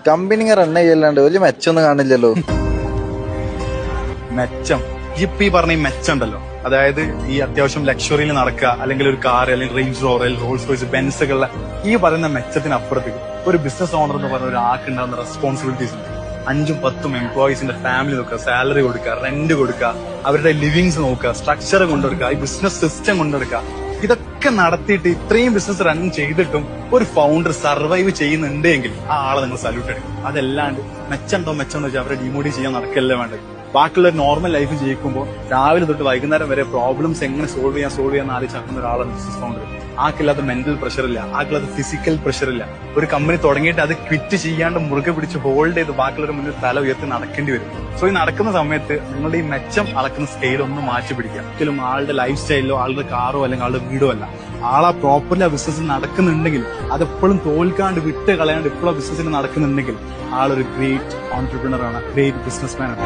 Company run ചെയ്യല്ലാണ്ട് വലിയ മെച്ചൊന്നും കാണില്ലല്ലോ. മെച്ചം ഇപ്പൊ ഈ പറഞ്ഞ ഈ മെച്ചം ഉണ്ടല്ലോ, അതായത് ഈ അത്യാവശ്യം ലക്ഷറിയിൽ നടക്കുക, അല്ലെങ്കിൽ ഒരു കാർ, അല്ലെങ്കിൽ റേഞ്ച് റോവർ, റോൾസ് റോയ്സ്, ബെൻസുകളുടെ ഈ പറയുന്ന മെച്ചത്തിനപ്പുറത്തേക്ക് ഒരു ബിസിനസ് ഓണർ എന്ന് പറഞ്ഞ ഒരു ആൾക്ക് ഉണ്ടാകുന്ന റെസ്പോൺസിബിലിറ്റീസ് ഉണ്ട്. 5-10 എംപ്ലോയീസിന്റെ ഫാമിലി നോക്കുക, സാലറി കൊടുക്കുക, റെന്റ് കൊടുക്കുക, അവരുടെ ലിവിങ്സ് നോക്കുക, സ്ട്രക്ചർ കൊണ്ടുവെടുക്കുക, ഈ ബിസിനസ് സിസ്റ്റം കൊണ്ടുവെടുക്കുക. ഇതൊക്കെ നടത്തിയിട്ട് ഇത്രയും ബിസിനസ് റൺ ചെയ്തിട്ടും ഒരു ഫൗണ്ടർ സർവൈവ് ചെയ്യുന്നുണ്ടെങ്കിൽ ആ ആളെ നിങ്ങൾ സല്യൂട്ട് എടുക്കും. അതല്ലാണ്ട് മെച്ചമുണ്ടോ വെച്ചാൽ അവരെ ഡിമോട്ടിവേറ്റ് ചെയ്യാൻ നടക്കല്ലേ വേണ്ടത്. ബാക്കിയുള്ള ഒരു നോർമൽ ലൈഫ് ജീവിക്കുമ്പോൾ രാവിലെ തൊട്ട് വൈകുന്നേരം വരെ പ്രോബ്ലംസ് എങ്ങനെ സോൾവ് ചെയ്യാൻ ആലോചിച്ചാക്കുന്ന ഒരാളാണ് ബിസിനസ് ഫൗണ്ടർ. ആക്കില്ലാത്ത മെന്റൽ പ്രഷർ ഇല്ല, ആക്കില്ലാത്ത ഫിസിക്കൽ പ്രഷർ ഇല്ല. ഒരു കമ്പനി തുടങ്ങിയിട്ട് അത് ക്വിറ്റ് ചെയ്യാണ്ട് മുറുകെ പിടിച്ച് ഹോൾഡ് ചെയ്ത് ബാക്കിയുള്ളവരുടെ മുന്നിൽ തല ഉയർത്തി നടക്കേണ്ടി വരും. സോ ഈ നടക്കുന്ന സമയത്ത് നിങ്ങളുടെ ഈ മെച്ചം അളക്കുന്ന സ്കെയിൽ ഒന്ന് മാറ്റി പിടിക്കുക. ഒരിക്കലും ആളുടെ ലൈഫ് സ്റ്റൈലിലോ ആളുടെ കാറോ അല്ലെങ്കിൽ ആളുടെ വീടോ അല്ല. ആളാ പ്രോപ്പർലി ആ ബിസിനസ്സിൽ നടക്കുന്നുണ്ടെങ്കിൽ, അതെപ്പോഴും തോൽക്കാണ്ട് വിട്ട് കളയാണ്ട് ഇപ്പോഴും ബിസിനസ്സിൽ നടക്കുന്നുണ്ടെങ്കിൽ ആളൊരു ഗ്രേറ്റ് ഓൺട്രപ്രണർ ആണ്, ഗ്രേറ്റ് ബിസിനസ് മാൻ ആണ്.